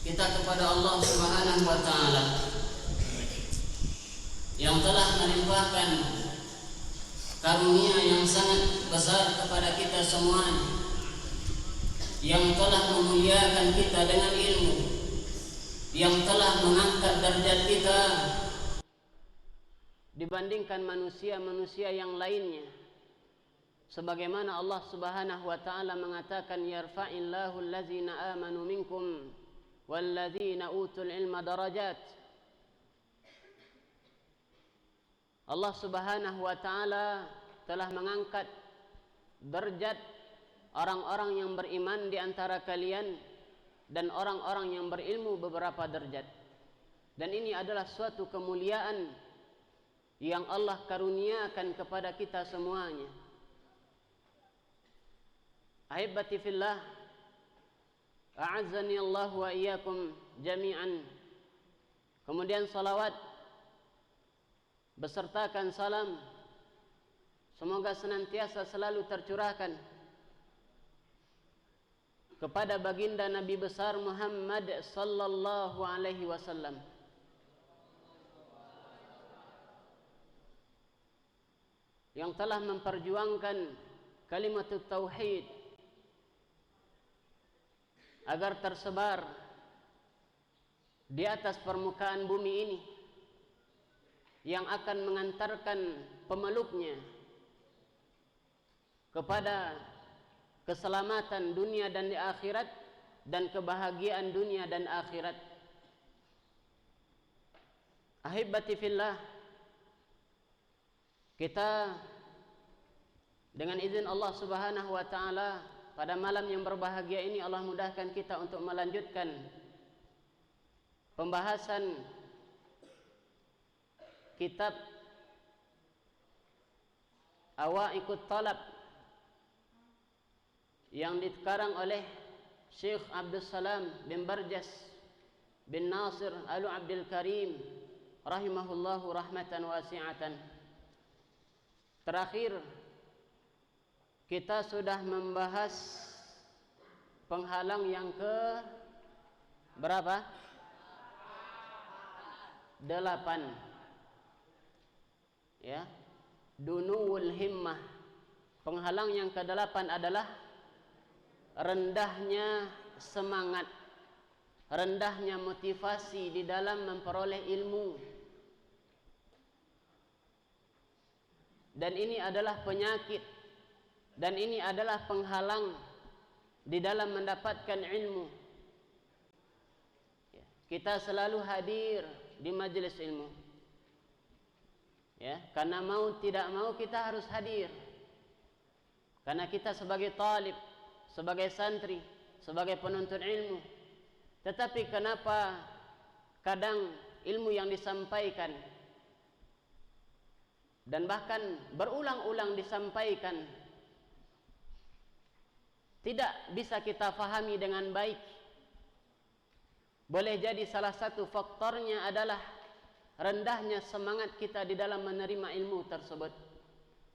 kita kepada Allah Subhanahu wa taala yang telah melimpahkan karunia yang sangat besar kepada kita semuanya, yang telah memuliakan kita dengan ilmu, yang telah mengangkat derajat kita dibandingkan manusia-manusia yang lainnya, sebagaimana Allah Subhanahu wa taala mengatakan, yarfa'illahu allazina amanu minkum wallazina utul ilma darajat. Allah Subhanahu wa taala telah mengangkat derajat orang-orang yang beriman di antara kalian dan orang-orang yang berilmu beberapa derajat. Dan ini adalah suatu kemuliaan yang Allah karuniakan kepada kita semuanya. Ahibati fillah, a'azzani Allah wa iyyakum jami'an. Kemudian salawat besertakan salam semoga senantiasa selalu tercurahkan kepada baginda Nabi besar Muhammad sallallahu alaihi wasallam, yang telah memperjuangkan kalimat tauhid agar tersebar di atas permukaan bumi ini, yang akan mengantarkan pemeluknya kepada keselamatan dunia dan di akhirat, dan kebahagiaan dunia dan akhirat. Ahibati fillah, kita dengan izin Allah Subhanahu wa taala pada malam yang berbahagia ini, Allah mudahkan kita untuk melanjutkan pembahasan kitab Awaiqut Talab yang dikarang oleh Syekh Abdul Salam bin Barjas bin Nasir Al Abdul Karim rahimahullahu rahmatan wasi'atan. Terakhir kita sudah membahas penghalang yang ke berapa? 8. Ya, dunuwul himmah. Penghalang yang ke-8 adalah rendahnya semangat, rendahnya motivasi di dalam memperoleh ilmu. Dan ini adalah penyakit, dan ini adalah penghalang di dalam mendapatkan ilmu. Kita selalu hadir di majelis ilmu, ya, karena mau tidak mau kita harus hadir, karena kita sebagai talib, sebagai santri, sebagai penuntut ilmu. Tetapi kenapa kadang ilmu yang disampaikan dan bahkan berulang-ulang disampaikan tidak bisa kita fahami dengan baik? Boleh jadi salah satu faktornya adalah rendahnya semangat kita di dalam menerima ilmu tersebut,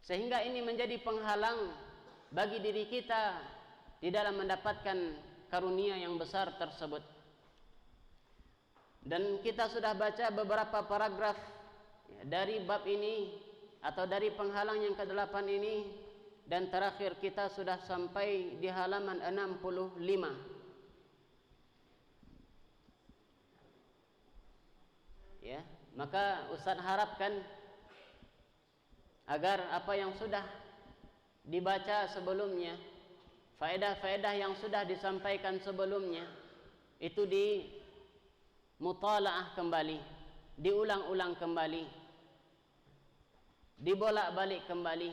sehingga ini menjadi penghalang bagi diri kita di dalam mendapatkan karunia yang besar tersebut. Dan kita sudah baca beberapa paragraf dari bab ini atau dari penghalang yang ke-8 ini, dan terakhir kita sudah sampai di halaman 65. Ya, maka Ustaz harapkan agar apa yang sudah dibaca sebelumnya, faedah-faedah yang sudah disampaikan sebelumnya, itu dimutalaah kembali, diulang-ulang kembali, dibolak-balik kembali.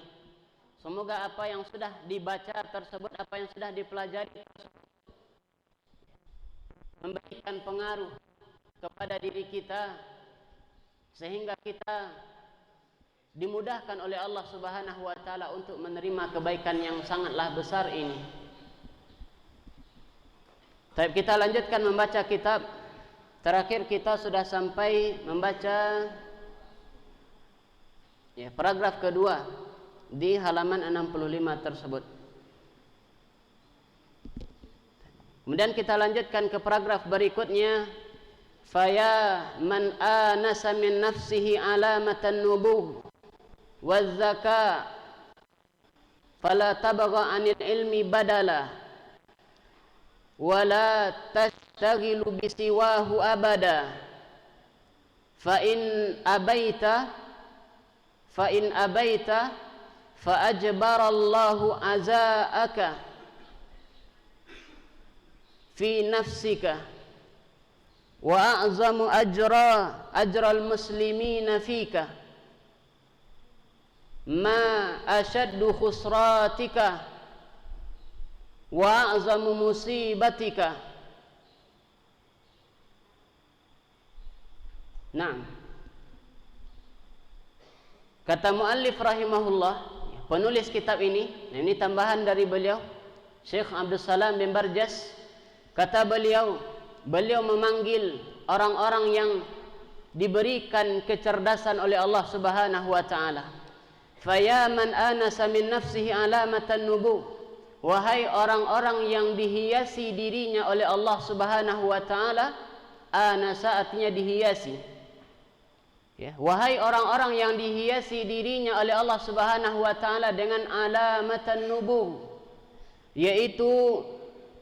Semoga apa yang sudah dibaca tersebut, apa yang sudah dipelajari tersebut, memberikan pengaruh kepada diri kita, sehingga kita dimudahkan oleh Allah Subhanahu wa taala untuk menerima kebaikan yang sangatlah besar ini. Baik, kita lanjutkan membaca kitab. Terakhir kita sudah sampai membaca paragraf kedua di halaman 65 tersebut. Kemudian kita lanjutkan ke paragraf berikutnya. Faya man anasa min nafsihi alamatan nubuh waz zaka fala tabgha 'anil ilmi badala wala tashtaghilu bisiwahu abada fa in abaita fa ajbarallahu azaaka fi nafsika wa a'zamu ajral muslimina fika ma ashaddu khusratika wa a'zamu musibatika. Naam. Kata muallif rahimahullah, penulis kitab ini tambahan dari beliau Syekh Abdul Salam bin Barjas. Kata beliau memanggil orang-orang yang diberikan kecerdasan oleh Allah Subhanahu wa taala. Faya man anasa min nafsihi alamatan nubuh. Wahai orang-orang yang dihiasi dirinya oleh Allah Subhanahu wa taala, anasa artinya dihiasi. Ya, wahai orang-orang yang dihiasi dirinya oleh Allah Subhanahu wa taala dengan alamatan nubuh, yaitu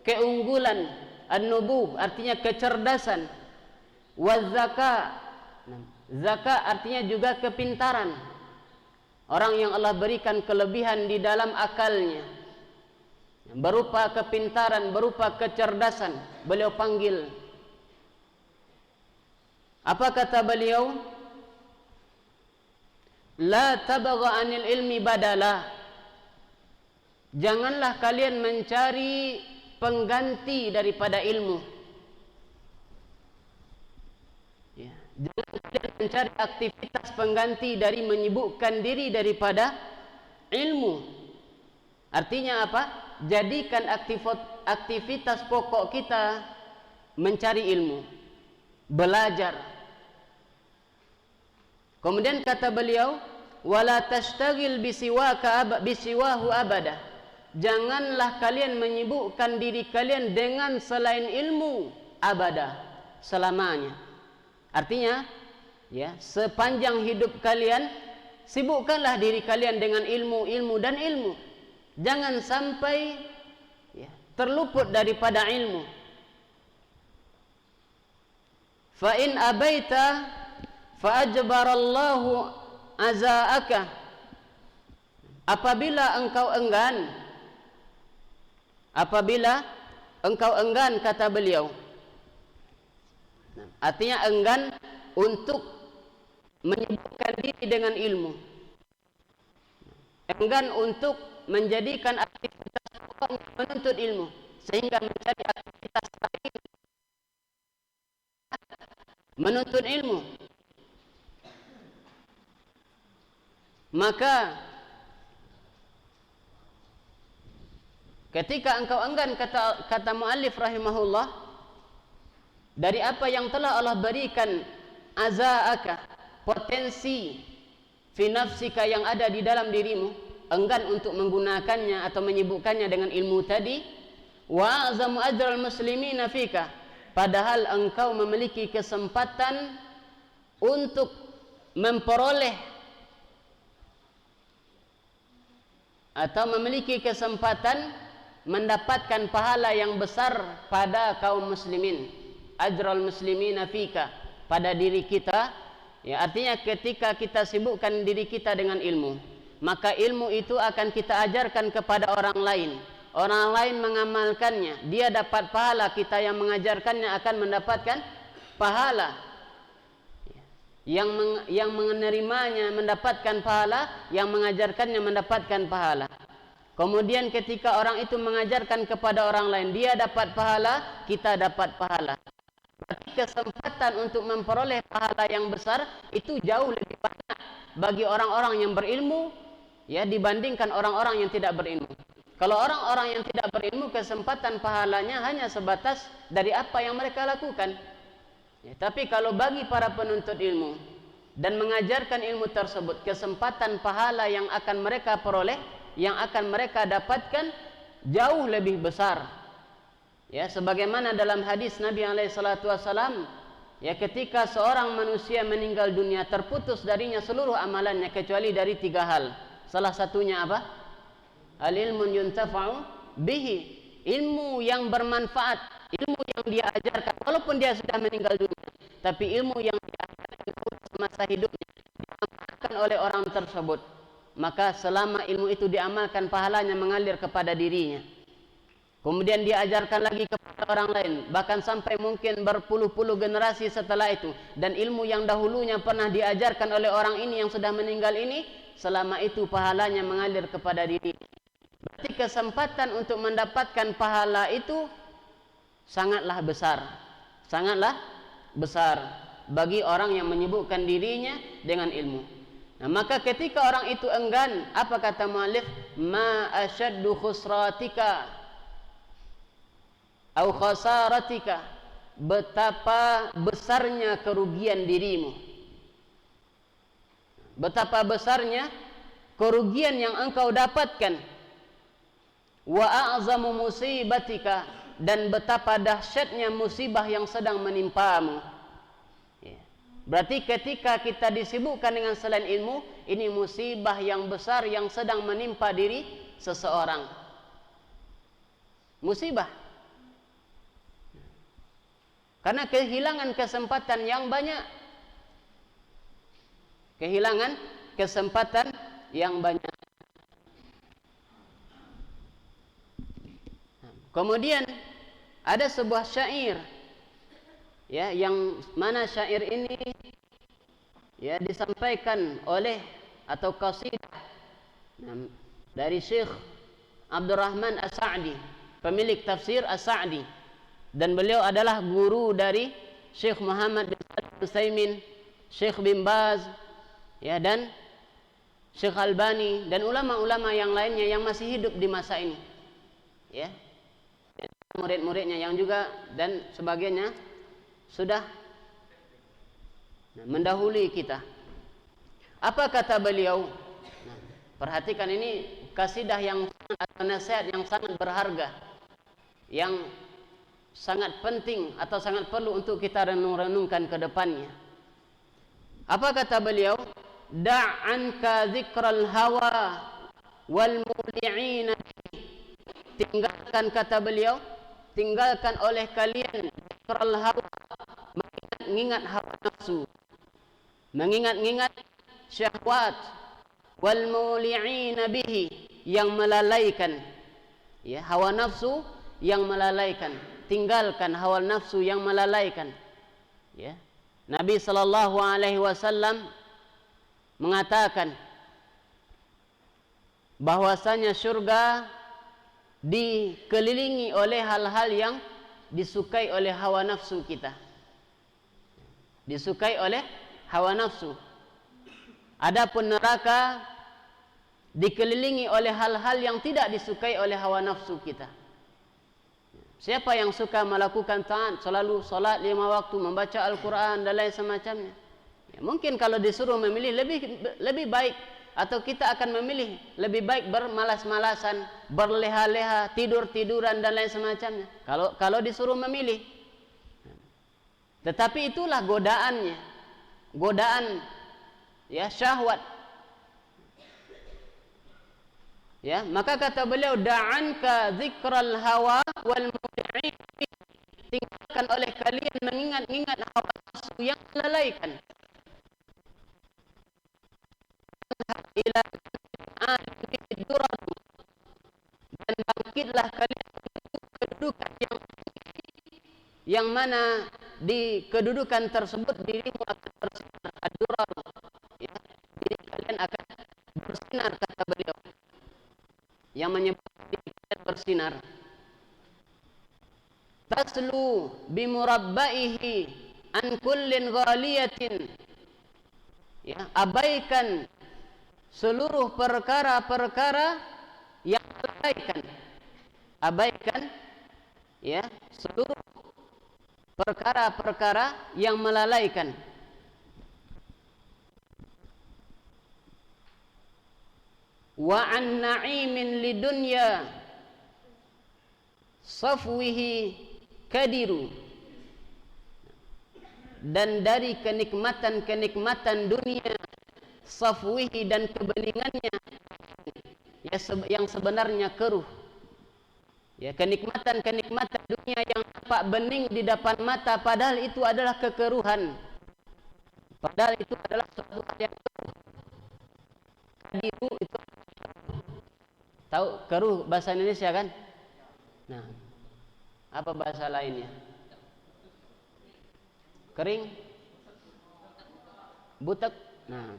keunggulan. An-nubuh artinya kecerdasan. Waz-zaka, zaka artinya juga kepintaran. Orang yang Allah berikan kelebihan di dalam akalnya, berupa kepintaran, berupa kecerdasan, beliau panggil. Apa kata beliau? La tabgha 'anil ilmi badala. Janganlah kalian mencari pengganti daripada ilmu. Ya, jangan kalian mencari aktivitas pengganti dari menyibukkan diri daripada ilmu. Artinya apa? Jadikan aktivitas pokok kita mencari ilmu, belajar. Kemudian kata beliau, wala tashtagil bisiwahu abada. Janganlah kalian menyibukkan diri kalian dengan selain ilmu abada, selamanya. Artinya, ya, sepanjang hidup kalian sibukkanlah diri kalian dengan ilmu dan ilmu. Jangan sampai ya, terluput daripada ilmu. Fa in abaita fa ajbarallahu azaaka. Apabila engkau enggan, kata beliau, artinya enggan untuk menyibukkan diri dengan ilmu, enggan untuk menjadikan aktivitas pokok menuntut ilmu, sehingga mencari aktivitas lain menuntut ilmu, maka ketika engkau enggan, kata muallif rahimahullah, dari apa yang telah Allah berikan azaaka, potensi fi nafsika yang ada di dalam dirimu, enggan untuk menggunakannya atau menyibukkannya dengan ilmu tadi. Wa azamu ajral muslimina fika, padahal engkau memiliki kesempatan untuk memperoleh atau memiliki kesempatan mendapatkan pahala yang besar pada kaum muslimin, ajral muslimina fika, pada diri kita. Ya, artinya ketika kita sibukkan diri kita dengan ilmu, maka ilmu itu akan kita ajarkan kepada orang lain. Orang lain mengamalkannya, dia dapat pahala, kita yang mengajarkannya akan mendapatkan pahala. Yang menerimanya mendapatkan pahala, yang mengajarkannya mendapatkan pahala. Kemudian ketika orang itu mengajarkan kepada orang lain, dia dapat pahala, kita dapat pahala. Berarti kesempatan untuk memperoleh pahala yang besar itu jauh lebih banyak bagi orang-orang yang berilmu, ya, dibandingkan orang-orang yang tidak berilmu. Kalau orang-orang yang tidak berilmu, kesempatan pahalanya hanya sebatas dari apa yang mereka lakukan. Ya, tapi kalau bagi para penuntut ilmu dan mengajarkan ilmu tersebut, kesempatan pahala yang akan mereka peroleh, yang akan mereka dapatkan jauh lebih besar. Ya, sebagaimana dalam hadis Nabi alaihi salatu wasalam, ya, ketika seorang manusia meninggal dunia terputus darinya seluruh amalannya kecuali dari 3 hal. Salah satunya apa? Al-ilmun yuntafa'u bihi. Ilmu yang bermanfaat, ilmu yang dia ajarkan walaupun dia sudah meninggal dunia, tapi ilmu yang dia ajarkan semasa hidupnya diamalkan oleh orang tersebut, maka selama ilmu itu diamalkan pahalanya mengalir kepada dirinya. Kemudian dia ajarkan lagi kepada orang lain, bahkan sampai mungkin berpuluh-puluh generasi setelah itu. Dan ilmu yang dahulunya pernah diajarkan oleh orang ini yang sudah meninggal ini, selama itu pahalanya mengalir kepada diri. Berarti kesempatan untuk mendapatkan pahala itu sangatlah besar. Sangatlah besar bagi orang yang menyibukkan dirinya dengan ilmu. Nah, maka ketika orang itu enggan, apa kata muallif? Ma asyaddu khusratika au khasaratika, betapa besarnya kerugian dirimu, betapa besarnya kerugian yang engkau dapatkan, wa a'zamu musibatika, dan betapa dahsyatnya musibah yang sedang menimpamu. Berarti ketika kita disibukkan dengan selain ilmu, ini musibah yang besar yang sedang menimpa diri seseorang. Musibah. Karena kehilangan kesempatan yang banyak. Kehilangan kesempatan yang banyak. Kemudian ada sebuah syair, ya, yang mana syair ini, ya, disampaikan oleh atau qasidah dari Syekh Abdurrahman As-Sa'di, pemilik tafsir As-Sa'di. Dan beliau adalah guru dari Syekh Muhammad bin Shalih Al-Utsaimin, Syekh bin Baz, ya, dan Syekh Albani dan ulama-ulama yang lainnya yang masih hidup di masa ini. Ya. Murid-muridnya yang juga dan sebagainya sudah mendahului kita. Apa kata beliau? Nah, perhatikan, ini kasidah yang atau nasihat yang sangat berharga, yang sangat penting atau sangat perlu untuk kita renung-renungkan ke depannya. Apa kata beliau? Da'anka dzikral hawa wal muli'ina. Tinggalkan, kata beliau, tinggalkan oleh kalian dzikral hawa, mengingat hawa nafsu, mengingat-ingat syahwat, wal muli'ina bihi, yang melalaikan, ya, hawa nafsu yang melalaikan. Tinggalkan hawa nafsu yang melalaikan, ya. Nabi sallallahu alaihi wasallam mengatakan bahwasanya surga dikelilingi oleh hal-hal yang disukai oleh hawa nafsu kita. Disukai oleh hawa nafsu. Adapun neraka dikelilingi oleh hal-hal yang tidak disukai oleh hawa nafsu kita. Siapa yang suka melakukan taat, selalu salat 5 waktu, membaca Al-Quran dan lain semacamnya, ya, mungkin kalau disuruh memilih lebih baik, atau kita akan memilih lebih baik bermalas-malasan, berleha-leha, tidur-tiduran dan lain semacamnya. Kalau disuruh memilih. Tetapi itulah godaannya, godaan, ya, syahwat. Ya, maka kata beliau, da'anka dzikral hawa wal muli'in, tinggalkan oleh kalian mengingat-ingat hawa nafsu yang melalaikan. Ila dan bangkitlah kalian kedudukan yang mana di kedudukan tersebut dirimu akan bersinar, ad-durar, ya, diri kalian akan bersinar, kata beliau, yang menyebabkan diri kalian bersinar. Taslu bimurabbaihi an kullin ghaliyatin, ya, abaikan seluruh perkara-perkara yang melalaikan. Abaikan, ya, seluruh perkara-perkara yang melalaikan. Wa an na'imin lidunya, safwihi kadiru, dan dari kenikmatan-kenikmatan dunia, safwihi dan kebeningannya, ya, yang sebenarnya keruh. Ya, kenikmatan-kenikmatan dunia yang nampak bening di depan mata, padahal itu adalah kekeruhan. Padahal itu adalah sesuatu yang keruh. Kadiru itu tahu keruh bahasa Indonesia kan? Nah, apa bahasa lainnya? Kering, butek. Nah,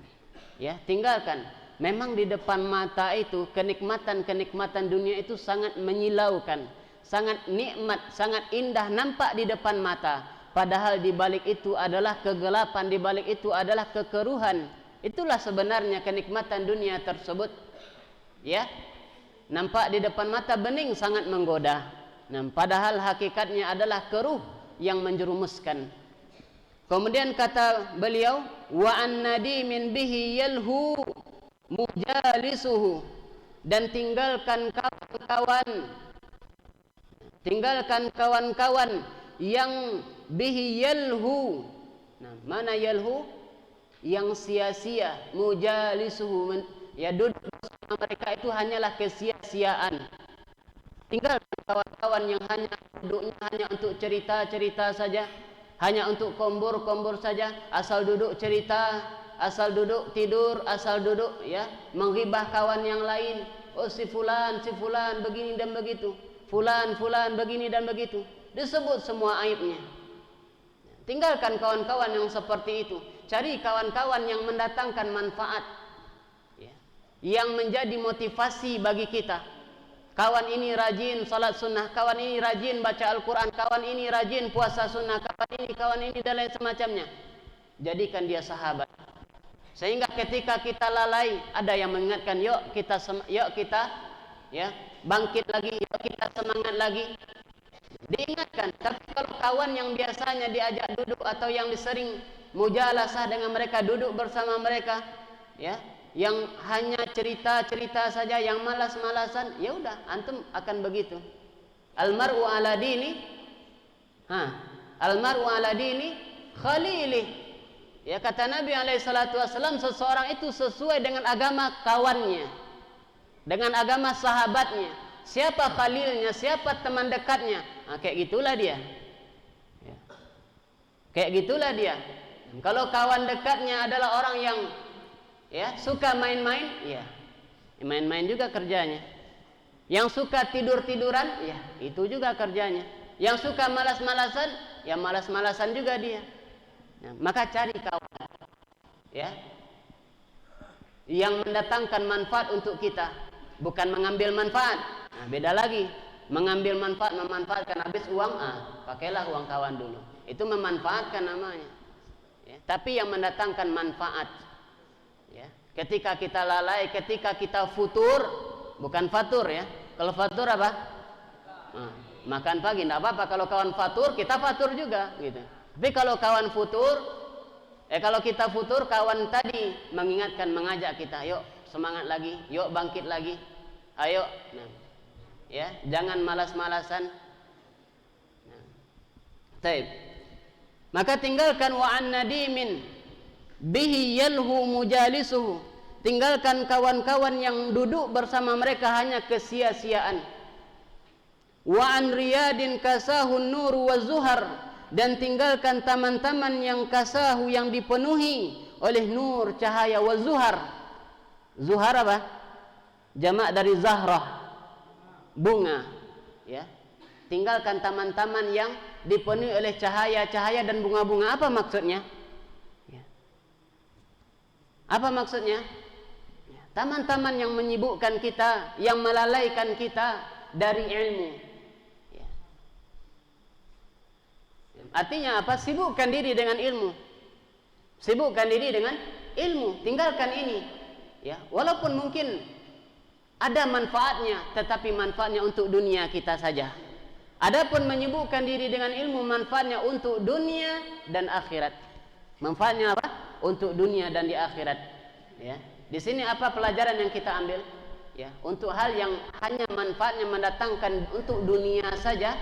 ya, tinggalkan. Memang di depan mata itu kenikmatan-kenikmatan dunia itu sangat menyilaukan, sangat nikmat, sangat indah nampak di depan mata. Padahal di balik itu adalah kegelapan, di balik itu adalah kekeruhan. Itulah sebenarnya kenikmatan dunia tersebut. Ya, nampak di depan mata bening, sangat menggoda. Nah, padahal hakikatnya adalah keruh yang menjerumuskan. Kemudian kata beliau, wa an-nadimin bihi yalhu mujalisuhu, dan tinggalkan kawan-kawan yang bihi yalhu. Nah, mana yalhu? Yang sia-sia. Mujalisuhu, ya, duduk bersama mereka itu hanyalah kesia-siaan. Tinggalkan kawan-kawan yang hanya duduknya hanya untuk cerita-cerita saja, hanya untuk kombur-kombur saja, asal duduk cerita, asal duduk tidur, asal duduk, ya, menghibah kawan yang lain. Oh, si fulan begini dan begitu, fulan begini dan begitu, disebut semua aibnya. Tinggalkan kawan-kawan yang seperti itu. Cari kawan-kawan yang mendatangkan manfaat, ya, yang menjadi motivasi bagi kita. Kawan ini rajin salat sunnah, kawan ini rajin baca Al-Quran, kawan ini rajin puasa sunnah, kawan ini dan lain semacamnya. Jadikan dia sahabat. Sehingga ketika kita lalai, ada yang mengingatkan, yuk kita ya, bangkit lagi, yuk kita semangat lagi. Diingatkan. Tapi kalau kawan yang biasanya diajak duduk atau yang disering mujalasah dengan mereka, duduk bersama mereka, ya, yang hanya cerita-cerita saja, yang malas-malasan, ya udah, antum akan begitu. Almar'u ala dini khalilih. Ya, kata Nabi SAW, seseorang itu sesuai dengan agama kawannya, dengan agama sahabatnya. Siapa khalilnya, siapa teman dekatnya, nah, kayak gitulah dia. Ya. Kayak gitulah dia. Kalau kawan dekatnya adalah orang yang, ya, suka main-main, ya, main-main juga kerjanya. Yang suka tidur-tiduran, ya, itu juga kerjanya. Yang suka malas-malasan, ya, malas-malasan juga dia. Nah, maka cari kawan, ya, yang mendatangkan manfaat untuk kita, bukan mengambil manfaat. Nah, beda lagi. Mengambil manfaat, memanfaatkan, habis uang, pakailah uang kawan dulu. Itu memanfaatkan namanya. Ya, tapi yang mendatangkan manfaat. Ya, ketika kita lalai, ketika kita futur, bukan fatur, ya. Kalau fatur apa? Makan pagi, tidak apa-apa. Kalau kawan fatur, kita fatur juga, gitu. Tapi kalau kawan futur, kalau kita futur, kawan tadi mengingatkan, mengajak kita, yuk semangat lagi, yuk bangkit lagi, ayo, nah, ya, jangan malas-malasan. Nah, taib. Maka tinggalkan wa an nadimin bihi yalhu mujalisuhu. Tinggalkan kawan-kawan yang duduk bersama mereka hanya kesia-siaan. Wa an riyadin kasahun nur wa zuhar, dan tinggalkan taman-taman yang kasahu, yang dipenuhi oleh nur, cahaya, wa zuhar. Zuhar apa? Jamak dari zahrah, bunga, ya. Tinggalkan taman-taman yang dipenuhi oleh cahaya-cahaya dan bunga-bunga. Apa maksudnya? Ya. Apa maksudnya? Ya. Taman-taman yang menyibukkan kita, yang melalaikan kita dari ilmu. Ya. Artinya apa? Sibukkan diri dengan ilmu. Sibukkan diri dengan ilmu. Tinggalkan ini. Ya. Walaupun mungkin ada manfaatnya, tetapi manfaatnya untuk dunia kita saja. Adapun menyibukkan diri dengan ilmu, manfaatnya untuk dunia dan akhirat. Manfaatnya apa? Untuk dunia dan di akhirat. Ya. Di sini apa pelajaran yang kita ambil? ya, untuk hal yang hanya manfaatnya mendatangkan untuk dunia saja,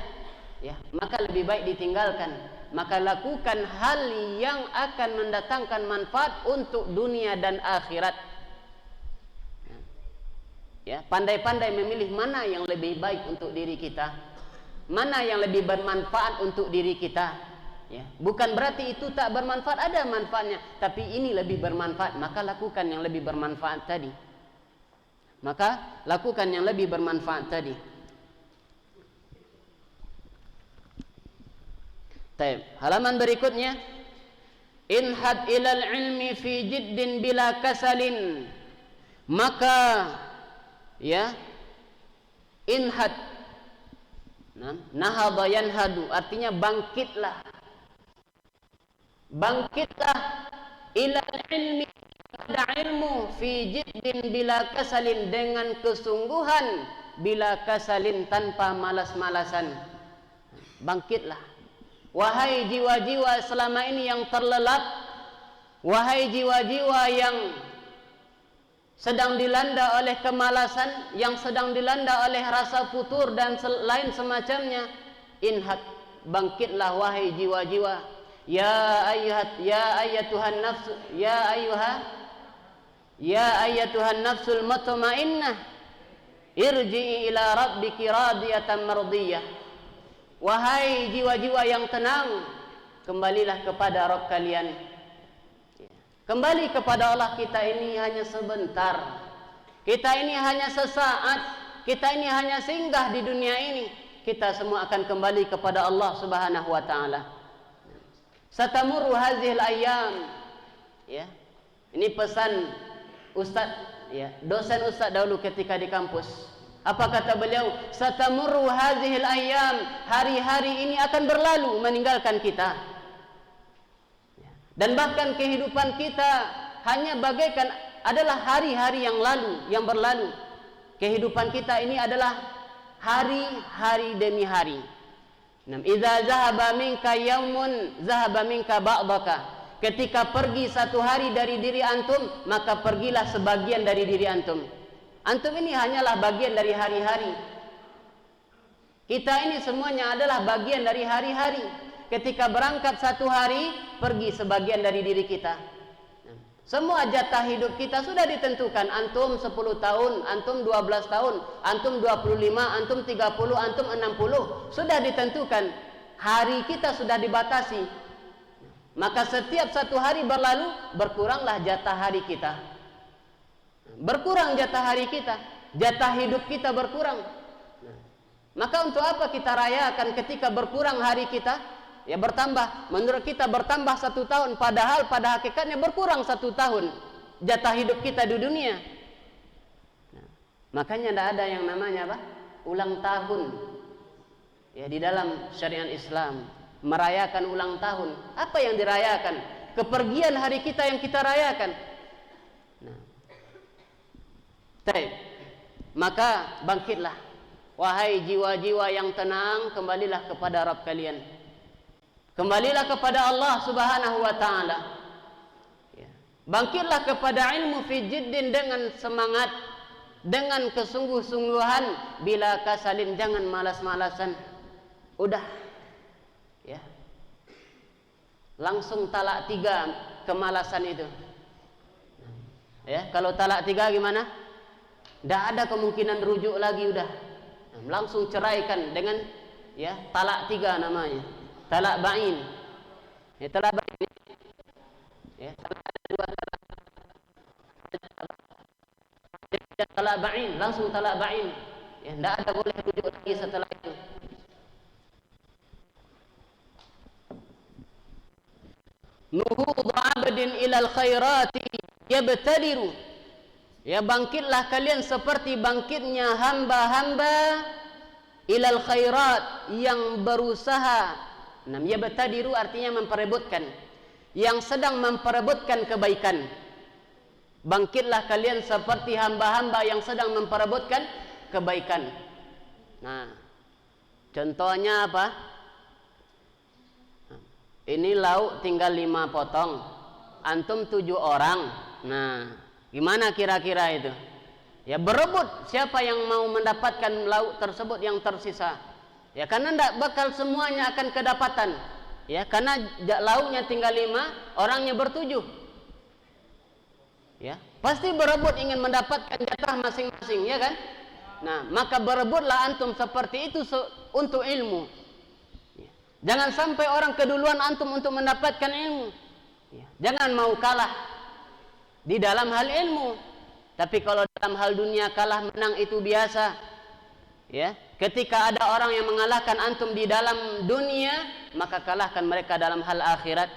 ya, maka lebih baik ditinggalkan. Maka lakukan hal yang akan mendatangkan manfaat untuk dunia dan akhirat. Ya, pandai-pandai memilih mana yang lebih baik untuk diri kita, mana yang lebih bermanfaat untuk diri kita. Ya, bukan berarti itu tak bermanfaat, ada manfaatnya, tapi ini lebih bermanfaat, maka lakukan yang lebih bermanfaat tadi. Maka lakukan yang lebih bermanfaat tadi. Baik, halaman berikutnya, inhad ilal ilmi fi jiddin bila kasalin. Maka ya, inhad, nahadha yanhadu, artinya bangkitlah. Bangkitlah ilal ilmi, pada ilmu, fi jiddin bila kasalin, dengan kesungguhan, bila kasalin, tanpa malas-malasan. Bangkitlah, wahai jiwa-jiwa selama ini yang terlelap, wahai jiwa-jiwa yang sedang dilanda oleh kemalasan, yang sedang dilanda oleh rasa futur dan lain semacamnya. Inhad, bangkitlah wahai jiwa-jiwa. Ya ayyatuhan nafsu, ya ayyatuhan nafsul mutmainnah, irji'i ila rabbiki radiyatan mardiyah. Wahai jiwa-jiwa yang tenang, kembalilah kepada Rabb kalian. Kembali kepada Allah. Kita ini hanya sebentar, kita ini hanya sesaat, kita ini hanya singgah di dunia ini. Kita semua akan kembali kepada Allah Subhanahu wa taala. Satamurru hazihil ayyam. Ya. Ini pesan ustaz, ya, dosen ustaz dahulu ketika di kampus. Apa kata beliau? Satamurru hazihil ayyam, hari-hari ini akan berlalu meninggalkan kita. Dan bahkan kehidupan kita hanya bagaikan adalah hari-hari yang lalu, yang berlalu. Kehidupan kita ini adalah hari-hari demi hari. Idza zahaba minka yaumun zahaba minka ba'daka. Ketika pergi satu hari dari diri antum, maka pergilah sebagian dari diri antum. Antum ini hanyalah bagian dari hari-hari. Kita ini semuanya adalah bagian dari hari-hari. Ketika berangkat satu hari, pergi sebagian dari diri kita. Semua jatah hidup kita sudah ditentukan. Antum 10 tahun, antum 12 tahun, antum 25, antum 30, antum 60. Sudah ditentukan. Hari kita sudah dibatasi. Maka setiap satu hari berlalu, berkuranglah jatah hari kita. Berkurang jatah hari kita, jatah hidup kita berkurang. Maka untuk apa kita rayakan ketika berkurang hari kita? Ya bertambah, menurut kita bertambah 1 tahun, padahal pada hakikatnya berkurang 1 tahun jatah hidup kita di dunia. Makanya tidak ada yang namanya apa? Ulang tahun. Ya, di dalam syariat Islam merayakan ulang tahun. Apa yang dirayakan? Kepergian hari kita yang kita rayakan. Maka bangkitlah, wahai jiwa-jiwa yang tenang, kembalilah kepada Rabb kalian. Kembalilah kepada Allah Subhanahu wa taala. Ya. Bangkitlah kepada ilmu fi jiddin, dengan semangat, dengan kesungguh-sungguhan, bila kasalin, jangan malas-malasan. Udah. Ya. Langsung talak 3 kemalasan itu. Ya, kalau talak 3 gimana? Tidak ada kemungkinan rujuk lagi, udah. Langsung ceraikan dengan ya talak 3 namanya. Talak ba'in. Ya, talak ba'in. Ya, talak 2 talak ba'in, langsung talak ba'in. Ya, tidak ada boleh rujuk lagi setelah itu. Nuhudhu 'abdin ilal khairati yabtadiru. Ya, bangkitlah kalian seperti bangkitnya hamba-hamba ilal khairat, yang berusaha. Yabtadiru artinya memperebutkan, yang sedang memperebutkan kebaikan. Bangkitlah kalian seperti hamba-hamba yang sedang memperebutkan kebaikan. Nah, contohnya apa? Ini lauk tinggal 5 potong, antum 7 orang. Nah, gimana kira-kira itu? Ya, berebut siapa yang mau mendapatkan lauk tersebut yang tersisa. Ya, karena tidak bakal semuanya akan kedapatan. Ya, karena lauknya tinggal 5, orangnya bertujuh. Ya, pasti berebut ingin mendapatkan jatah masing-masing, ya kan? Nah, maka berebutlah antum seperti itu untuk ilmu. Ya. Jangan sampai orang keduluan antum untuk mendapatkan ilmu. Ya. Jangan mau kalah di dalam hal ilmu. Tapi kalau dalam hal dunia kalah menang itu biasa. Ya, ketika ada orang yang mengalahkan antum di dalam dunia, maka kalahkan mereka dalam hal akhirat.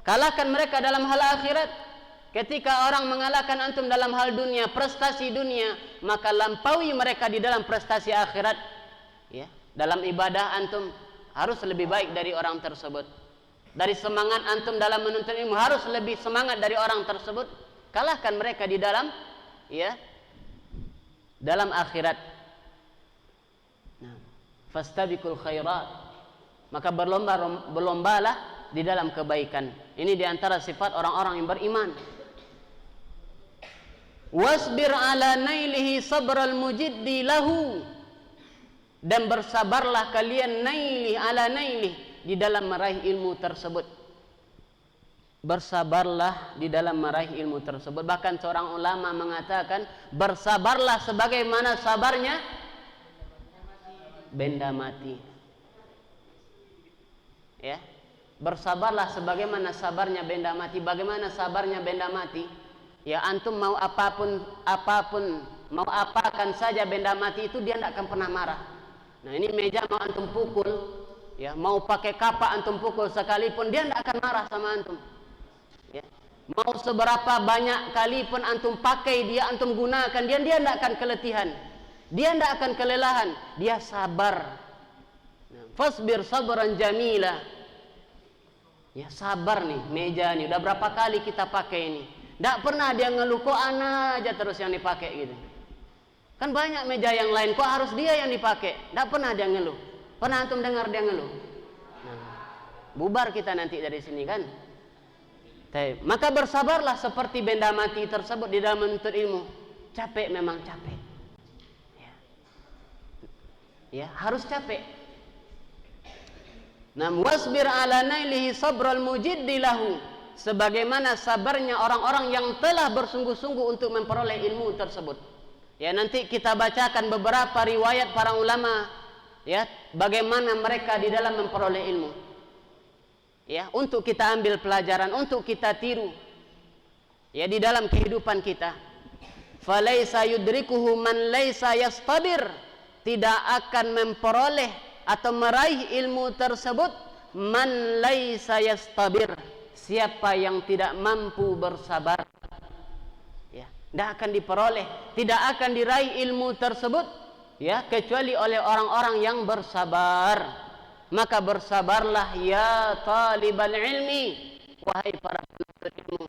Kalahkan mereka dalam hal akhirat. Ketika orang mengalahkan antum dalam hal dunia, prestasi dunia, maka lampaui mereka di dalam prestasi akhirat. Ya, dalam ibadah antum harus lebih baik dari orang tersebut. Dari semangat antum dalam menuntut ilmu harus lebih semangat dari orang tersebut. Kalahkan mereka di dalam, ya, dalam akhirat. Nah, fastabiqul khairat, maka berlombalah di dalam kebaikan. Ini diantara sifat orang-orang yang beriman. Wasbir ala nailihi sabral mujiddi lahu, dan bersabarlah kalian nailih ala nailih di dalam meraih ilmu tersebut. Bersabarlah di dalam meraih ilmu tersebut. Bahkan seorang ulama mengatakan bersabarlah sebagaimana sabarnya benda mati. Ya, bersabarlah sebagaimana sabarnya benda mati. Bagaimana sabarnya benda mati? Ya, antum mau apapun, mau apakan saja benda mati itu dia tidak akan pernah marah. Nah, ini meja mau antum pukul, ya, mau pakai kapak antum pukul sekalipun dia tidak akan marah sama antum. Ya. Mau seberapa banyak kali pun antum pakai dia, antum gunakan dia tidak akan keletihan. Dia tidak akan kelelahan, dia sabar. Fasbir sabran jamila. Ya, sabar nih meja nih, udah berapa kali kita pakai ini. Tidak pernah dia ngeluh, kok ana aja terus yang dipakai gitu. Kan banyak meja yang lain, kok harus dia yang dipakai? Tidak pernah dia ngeluh. Pernah antum dengar dia ngeluh? Nah, bubar kita nanti dari sini kan. Maka bersabarlah seperti benda mati tersebut di dalam menuntut ilmu. Capek, memang capek. Ya, harus capek. Nah, wasbir ala nailihi sabral mujiddi lahu, sebagaimana sabarnya orang-orang yang telah bersungguh-sungguh untuk memperoleh ilmu tersebut. Ya, nanti kita bacakan beberapa riwayat para ulama, ya, bagaimana mereka di dalam memperoleh ilmu. Ya, untuk kita ambil pelajaran, untuk kita tiru. Ya, di dalam kehidupan kita. Falaisa yudrikuhu man laisa yastabir, tidak akan memperoleh atau meraih ilmu tersebut man laisa yastabir, siapa yang tidak mampu bersabar. Ya, tidak akan diperoleh, tidak akan diraih ilmu tersebut, ya, kecuali oleh orang-orang yang bersabar. Maka bersabarlah ya talibal ilmi, wahai para penuntut ilmu.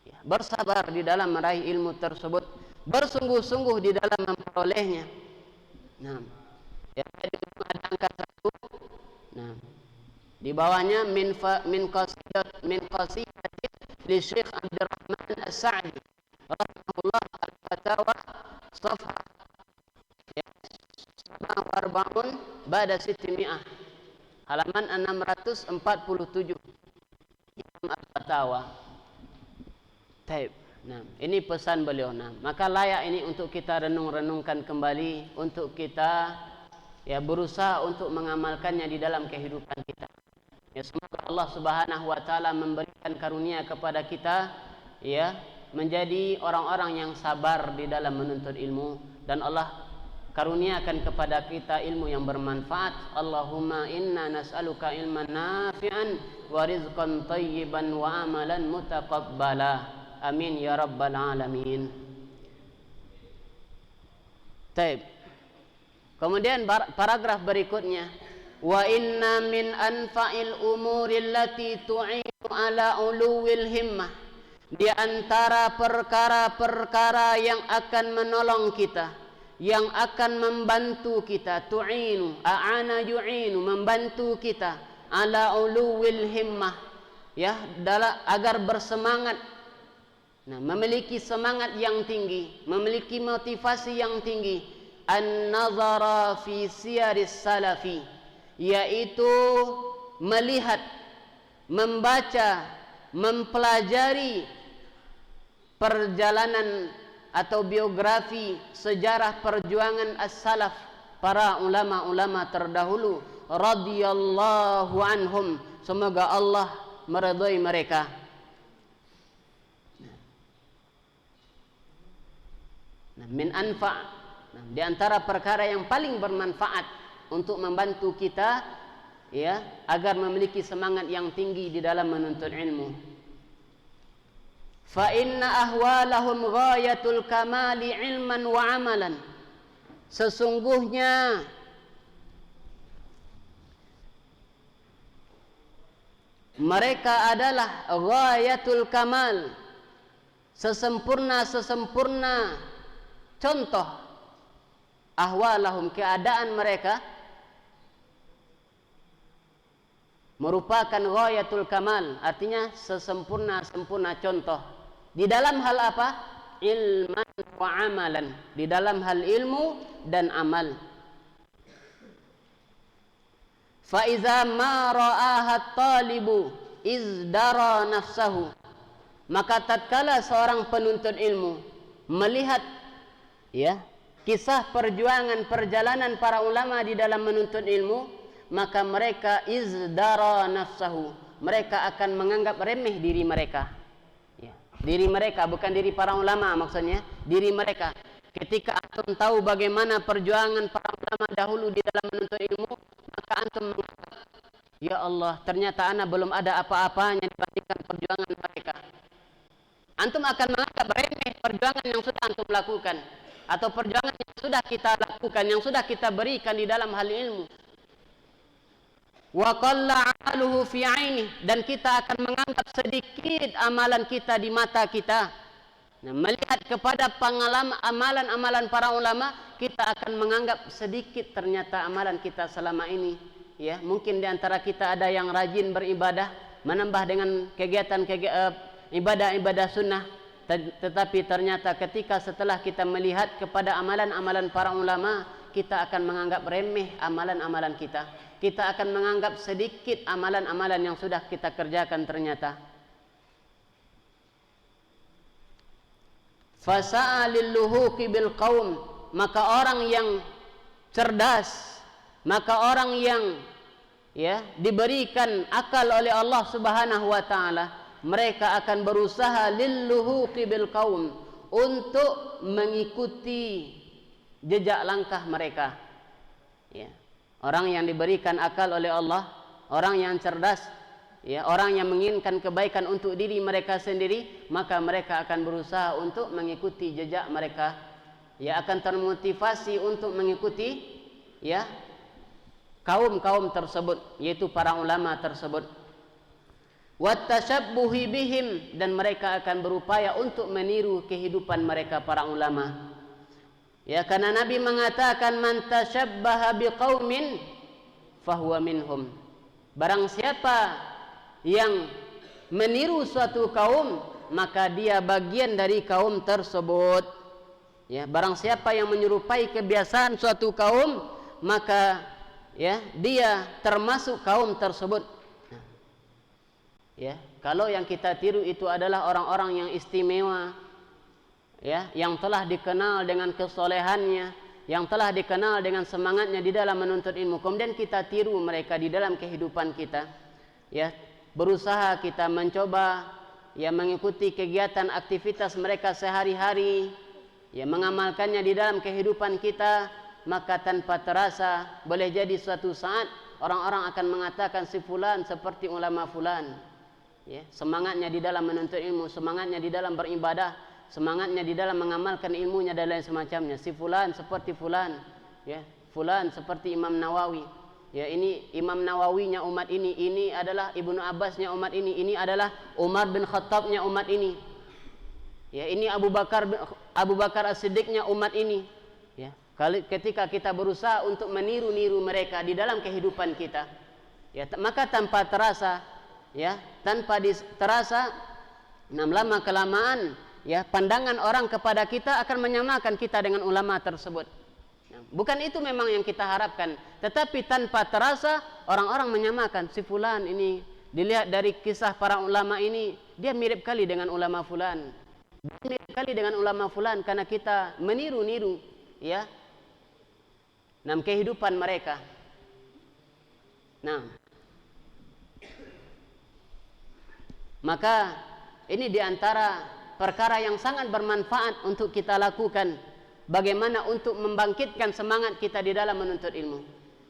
Ya, bersabar di dalam meraih ilmu tersebut, bersungguh-sungguh di dalam memperolehnya. Nah, ya, tadi ada angka 1. Nah, di bawahnya min qasidat li Syekh Abdurrahman As-Sa'di rahimahullah al-fatawa safha ya, 40 ba'da 600, halaman 647, al-fatawa. Taib. Nah, ini pesan beliau. Nah, maka layak ini untuk kita renung-renungkan kembali, untuk kita, ya, berusaha untuk mengamalkannya di dalam kehidupan kita. Ya, semoga Allah Subhanahu wa taala memberikan karunia kepada kita, ya, menjadi orang-orang yang sabar di dalam menuntut ilmu, dan Allah karuniakan kepada kita ilmu yang bermanfaat. Allahumma inna nas'aluka ilman nafi'an wa rizqan thayyiban wa amalan mutaqabbala. Amin ya rabbal alamin. Taib. Kemudian paragraf berikutnya, wa inna min anfa'il umuri allati tu'inu ala uluwil himmah, di antara perkara-perkara yang akan menolong kita, yang akan membantu kita, tu'inu, a'ana yu'inu, membantu kita, ala uluwil himmah, ya, agar bersemangat, Nah, memiliki semangat yang tinggi, memiliki motivasi yang tinggi. An-nazara fi siyaris salafi, yaitu melihat, membaca, mempelajari perjalanan atau biografi sejarah perjuangan as-salaf, para ulama-ulama terdahulu radhiyallahu anhum, semoga Allah meridai mereka. Nah, min anfa', nah, di antara perkara yang paling bermanfaat untuk membantu kita ya agar memiliki semangat yang tinggi di dalam menuntut ilmu. Fa inna ahwalahum ghayatul kamali ilman wa amalan. Sesungguhnya mereka adalah ghayatul kamal, sesempurna contoh. Ahwalahum, keadaan mereka merupakan ghayatul kamal, artinya sempurna contoh. Di dalam hal apa? Ilman wa amalan, di dalam hal ilmu dan amal. Fa iza ma ra'aha talibu izdara nafsahu, maka tatkala seorang penuntut ilmu melihat ya kisah perjalanan para ulama di dalam menuntut ilmu, maka mereka izdara nafsahu, mereka akan menganggap remeh diri mereka. Ya, diri mereka, bukan diri para ulama maksudnya, diri mereka. Ketika antum tahu bagaimana perjuangan para ulama dahulu di dalam menuntut ilmu, maka antum menganggap, ya Allah, ternyata ana belum ada apa-apanya dibandingkan perjuangan mereka. Antum akan menganggap remeh perjuangan yang sudah antum lakukan, atau perjuangan yang sudah kita lakukan, yang sudah kita berikan di dalam hal ilmu. Wa qalla 'amaluhu fi 'aini, dan kita akan menganggap sedikit amalan kita di mata kita. Nah, melihat kepada pengalaman amalan para ulama, kita akan menganggap sedikit ternyata amalan kita selama ini. Ya, mungkin di antara kita ada yang rajin beribadah, menambah dengan kegiatan ibadah sunnah, tetapi ternyata ketika setelah kita melihat kepada amalan-amalan para ulama, kita akan menganggap remeh amalan-amalan kita. Kita akan menganggap sedikit amalan-amalan yang sudah kita kerjakan ternyata. Fasa'alil luhuqi bil qaum, maka orang yang cerdas, maka orang yang ya diberikan akal oleh Allah Subhanahu wa taala, mereka akan berusaha lil luhuqi bil qaum, untuk mengikuti jejak langkah mereka. Ya. Orang yang diberikan akal oleh Allah, orang yang cerdas, ya, orang yang menginginkan kebaikan untuk diri mereka sendiri, maka mereka akan berusaha untuk mengikuti jejak mereka. Ya, akan termotivasi untuk mengikuti ya kaum-kaum tersebut, yaitu para ulama tersebut. Wattashabbuhi bihim, dan mereka akan berupaya untuk meniru kehidupan mereka para ulama. Ya, karena Nabi mengatakan man tashabbaha biqaumin fahuwa minhum. Barang siapa yang meniru suatu kaum, maka dia bagian dari kaum tersebut. Ya, barang siapa yang menyerupai kebiasaan suatu kaum, maka ya dia termasuk kaum tersebut. Ya, kalau yang kita tiru itu adalah orang-orang yang istimewa, ya, yang telah dikenal dengan kesolehannya, yang telah dikenal dengan semangatnya di dalam menuntut ilmu, kemudian kita tiru mereka di dalam kehidupan kita, ya, berusaha kita mencoba ya mengikuti kegiatan aktivitas mereka sehari-hari, ya, mengamalkannya di dalam kehidupan kita, maka tanpa terasa boleh jadi suatu saat orang-orang akan mengatakan si fulan seperti ulama fulan. Ya, semangatnya di dalam menuntut ilmu, semangatnya di dalam beribadah, semangatnya di dalam mengamalkan ilmunya dan lain semacamnya. Si fulan seperti fulan, ya, fulan seperti Imam Nawawi. Ya, ini Imam Nawawinya umat ini adalah Ibnu Abbasnya umat ini adalah Umar bin Khattabnya umat ini. Ya, ini Abu Bakar As-Siddiqnya umat ini. Ya, ketika kita berusaha untuk meniru-niru mereka di dalam kehidupan kita, ya, maka tanpa terasa, ya, tanpa terasa, lama kelamaan ya, pandangan orang kepada kita akan menyamakan kita dengan ulama tersebut. Bukan itu memang yang kita harapkan, tetapi tanpa terasa orang-orang menyamakan si fulan ini, dilihat dari kisah para ulama ini, dia mirip kali dengan ulama fulan, dia mirip kali dengan ulama fulan, karena kita meniru-niru, ya, kehidupan mereka. Nah, maka ini diantara perkara yang sangat bermanfaat untuk kita lakukan. Bagaimana untuk membangkitkan semangat kita di dalam menuntut ilmu,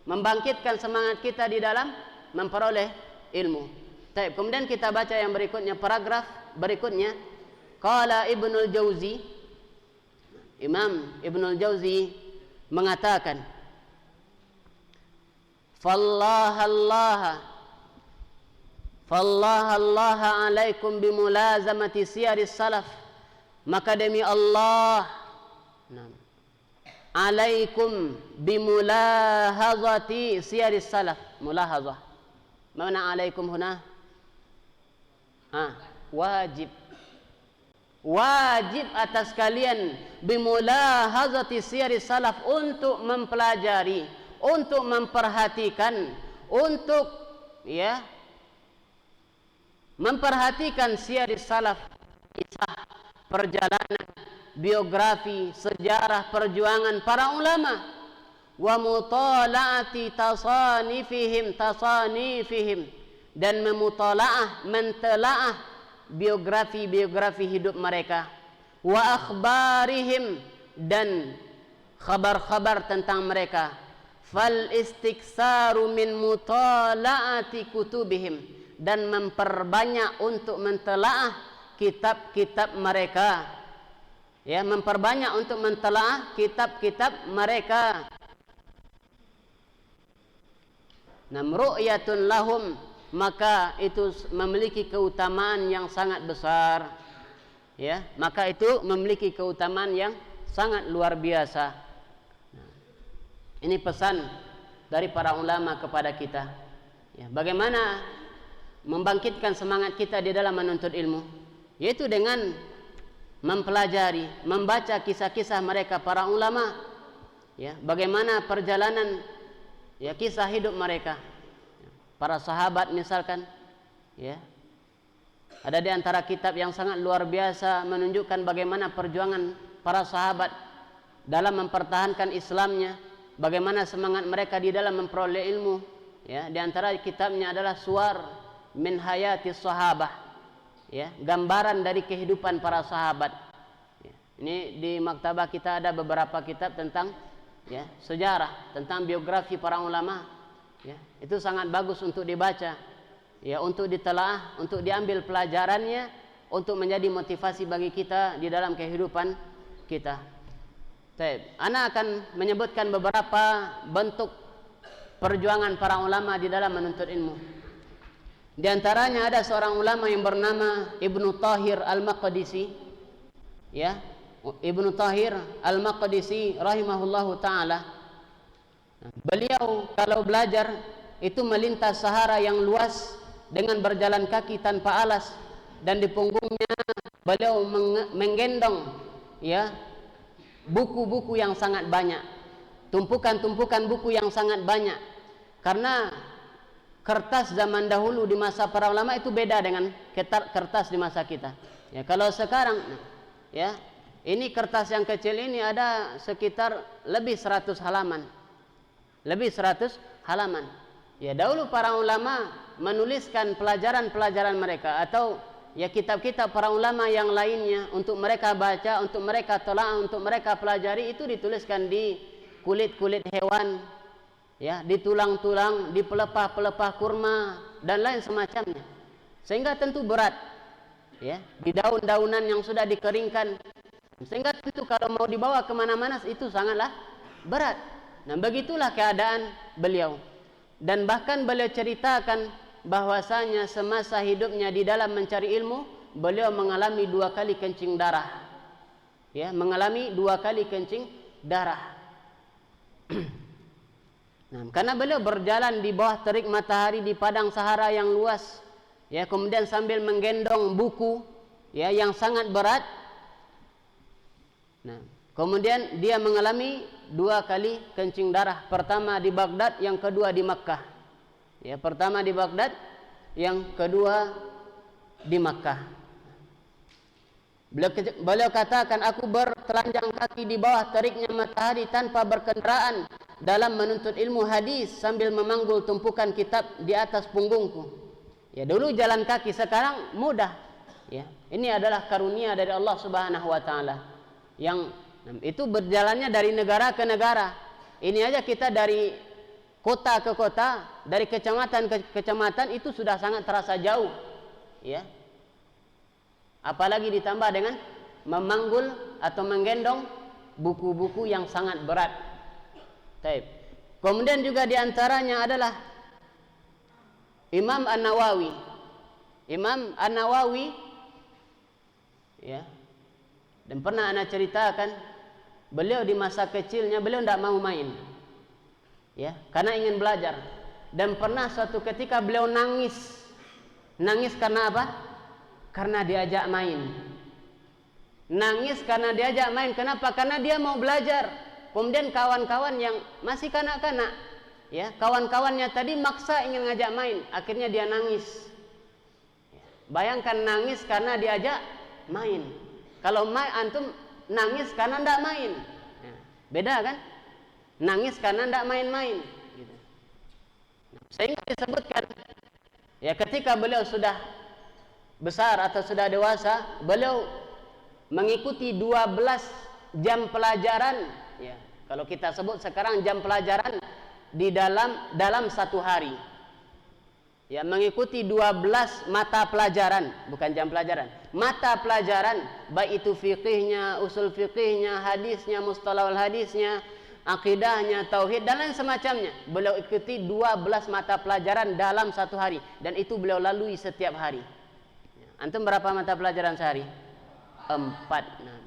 membangkitkan semangat kita di dalam memperoleh ilmu. Baik, kemudian kita baca yang berikutnya, paragraf berikutnya. Qala Ibnul Jauzi, Imam Ibnul Jauzi mengatakan, Fallaha alaikum bimulazamati siyaris salaf. Maka demi Allah, alaikum bimulahazati siyaris salaf. Mulahazah, mana alaikum huna? Wajib. Wajib atas kalian bimulahazati siyaris salaf, untuk mempelajari, untuk memperhatikan, untuk, ya, memperhatikan siyaris salaf, kisah perjalanan, biografi, sejarah perjuangan para ulama, wa mutala'ati tasanifihim, dan memutalaah, mentelaah biografi hidup mereka, wa akhbarihim, dan khabar-khabar tentang mereka, fal istiksaru min mutala'ati kutubihim, dan memperbanyak untuk mentelaah kitab-kitab mereka, ya, memperbanyak untuk mentelaah kitab-kitab mereka. Ru'yatun lahum, maka itu memiliki keutamaan yang sangat besar, ya, maka itu memiliki keutamaan yang sangat luar biasa. Ini pesan dari para ulama kepada kita, ya, bagaimana membangkitkan semangat kita di dalam menuntut ilmu, yaitu dengan mempelajari, membaca kisah-kisah mereka para ulama, ya, bagaimana perjalanan, ya, kisah hidup mereka, para sahabat misalkan, ya, ada di antara kitab yang sangat luar biasa menunjukkan bagaimana perjuangan para sahabat dalam mempertahankan Islamnya, bagaimana semangat mereka di dalam memperoleh ilmu, ya, di antara kitabnya adalah Suwar min Hayatis Sahabah, ya, gambaran dari kehidupan para sahabat. Ya, ini di maktabah kita ada beberapa kitab tentang, ya, sejarah, tentang biografi para ulama, ya, itu sangat bagus untuk dibaca, ya, untuk ditelaah, untuk diambil pelajarannya, untuk menjadi motivasi bagi kita di dalam kehidupan kita. Ana akan menyebutkan beberapa bentuk perjuangan para ulama di dalam menuntut ilmu. Di antaranya ada seorang ulama yang bernama Ibnu Tahir Al-Maqdisi, ya, Ibnu Tahir Al-Maqdisi rahimahullahu taala. Beliau kalau belajar itu melintas Sahara yang luas dengan berjalan kaki tanpa alas, dan di punggungnya beliau menggendong, ya, buku-buku yang sangat banyak, tumpukan-tumpukan buku yang sangat banyak, karena kertas zaman dahulu di masa para ulama itu beda dengan kertas di masa kita. Ya, kalau sekarang, ya, ini kertas yang kecil ini ada sekitar lebih 100 halaman. Lebih 100 halaman. Ya, dahulu para ulama menuliskan pelajaran-pelajaran mereka, atau, ya, kitab-kitab para ulama yang lainnya untuk mereka baca, untuk mereka telaah, untuk mereka pelajari, itu dituliskan di kulit-kulit hewan, ya, di tulang-tulang, di pelepah-pelepah kurma dan lain semacamnya, sehingga tentu berat, ya, di daun-daunan yang sudah dikeringkan, sehingga tentu kalau mau dibawa kemana-mana itu sangatlah berat. Nah, begitulah keadaan beliau, dan bahkan beliau ceritakan bahwasanya semasa hidupnya di dalam mencari ilmu, beliau mengalami 2 kali kencing darah, ya, mengalami 2 kali kencing darah. Nah, karena beliau berjalan di bawah terik matahari di padang Sahara yang luas, ya, kemudian sambil menggendong buku, ya, yang sangat berat, Nah, kemudian dia mengalami 2 kali kencing darah. Pertama di Baghdad, yang kedua di Makkah. Ya, pertama di Baghdad, yang kedua di Makkah. Beliau katakan, aku bertelanjang kaki di bawah teriknya matahari tanpa berkendaraan dalam menuntut ilmu hadis sambil memanggul tumpukan kitab di atas punggungku. Ya, dulu jalan kaki, sekarang mudah. Ya, ini adalah karunia dari Allah Subhanahu wa taala. Yang itu berjalannya dari negara ke negara. Ini aja kita dari kota ke kota, dari kecamatan ke kecamatan, itu sudah sangat terasa jauh. Ya. Apalagi ditambah dengan memanggul atau menggendong buku-buku yang sangat berat. Taib. Kemudian juga diantaranya adalah Imam An-Nawawi. Imam An-Nawawi, ya, dan pernah ana ceritakan, beliau di masa kecilnya beliau tidak mau main, ya, karena ingin belajar. Dan pernah suatu ketika beliau nangis karena apa? Karena diajak main. Nangis karena diajak main. Kenapa? Karena dia mau belajar. Kemudian kawan-kawan yang masih kanak-kanak, ya, kawan-kawannya tadi maksa ingin ngajak main, akhirnya dia nangis. Bayangkan nangis karena diajak main. Kalau antum nangis karena tidak main, ya, beda kan? Nangis karena tidak main-main. Gitu. Sehingga disebutkan, ya, ketika beliau sudah besar atau sudah dewasa, beliau mengikuti 12 jam pelajaran. Ya, kalau kita sebut sekarang jam pelajaran di dalam satu hari. Ya, mengikuti 12 mata pelajaran, bukan jam pelajaran. Mata pelajaran, baik itu fikihnya, usul fikihnya, hadisnya, mustalahul hadisnya, akidahnya, tauhid dan lain semacamnya. Beliau ikuti 12 mata pelajaran dalam satu hari, dan itu beliau lalui setiap hari. Antum berapa mata pelajaran sehari? 4. Nah,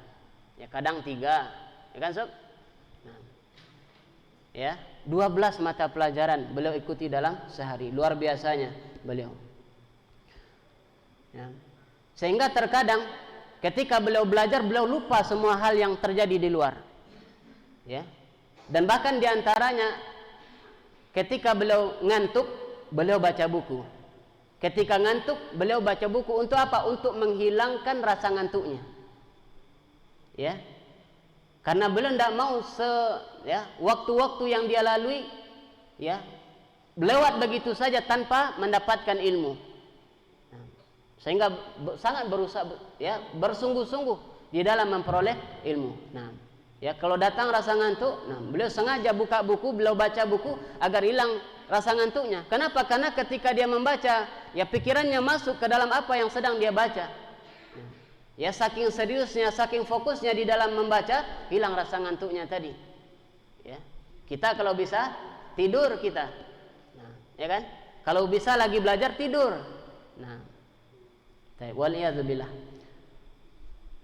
ya, kadang 3, ya kan sob? Nah, ya, 12 mata pelajaran beliau ikuti dalam sehari. Luar biasanya beliau. Ya. Sehingga terkadang ketika beliau belajar, beliau lupa semua hal yang terjadi di luar. Ya. Dan bahkan diantaranya ketika beliau ngantuk, beliau baca buku. Ketika ngantuk, beliau baca buku untuk apa? Untuk menghilangkan rasa ngantuknya. Ya. Karena beliau tidak mau waktu-waktu yang dia lalui, ya, lewat begitu saja tanpa mendapatkan ilmu. Nah, sehingga sangat berusaha, ya, bersungguh-sungguh di dalam memperoleh ilmu. Nah, ya, kalau datang rasa ngantuk, nah, beliau sengaja buka buku, beliau baca buku agar hilang rasa ngantuknya. Kenapa? Karena ketika dia membaca, ya, pikirannya masuk ke dalam apa yang sedang dia baca. Ya, saking seriusnya, saking fokusnya di dalam membaca, hilang rasa ngantuknya tadi. Ya, kita kalau bisa tidur kita, nah, ya kan? Kalau bisa lagi belajar tidur. Nah, waliyadzubillah.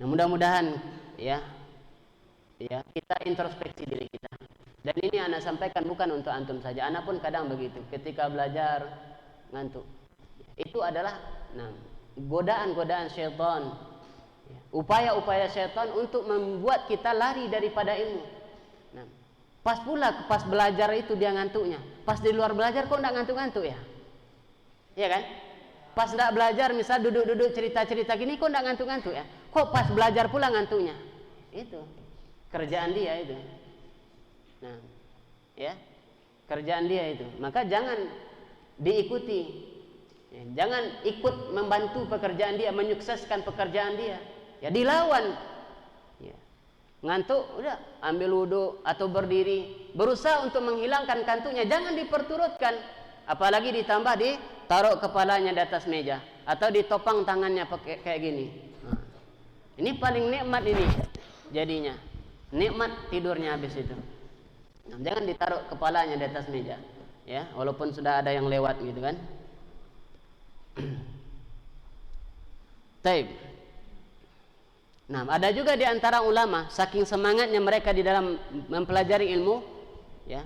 Nah, mudah-mudahan, ya, kita introspeksi diri kita. Dan ini anak sampaikan bukan untuk antum saja. Anak pun kadang begitu. Ketika belajar ngantuk, itu adalah, nah, godaan-godaan syaitan, ya, upaya-upaya syaitan untuk membuat kita lari daripada ilmu. Nah, pas belajar itu dia ngantuknya. Pas di luar belajar kok enggak ngantuk-ngantuk ya? Iya kan? Pas enggak belajar, misal duduk-duduk cerita-cerita gini kok enggak ngantuk-ngantuk ya? Kok pas belajar pula ngantuknya? Itu kerjaan dia itu. Nah, ya, kerjaan dia itu. Maka jangan diikuti, ya, jangan ikut membantu pekerjaan dia, menyukseskan pekerjaan dia. Ya, dilawan. Ya. Ngantuk, udah ambil wudu atau berdiri, berusaha untuk menghilangkan kantuknya. Jangan diperturutkan, apalagi ditambah ditaruh kepalanya di atas meja atau ditopang tangannya pakai kayak gini. Nah, ini paling nikmat ini jadinya. Nikmat tidurnya habis itu. Nah, jangan ditaruh kepalanya di atas meja, ya, walaupun sudah ada yang lewat gitu kan. Taib. Nah, ada juga di antara ulama, saking semangatnya mereka di dalam mempelajari ilmu, ya,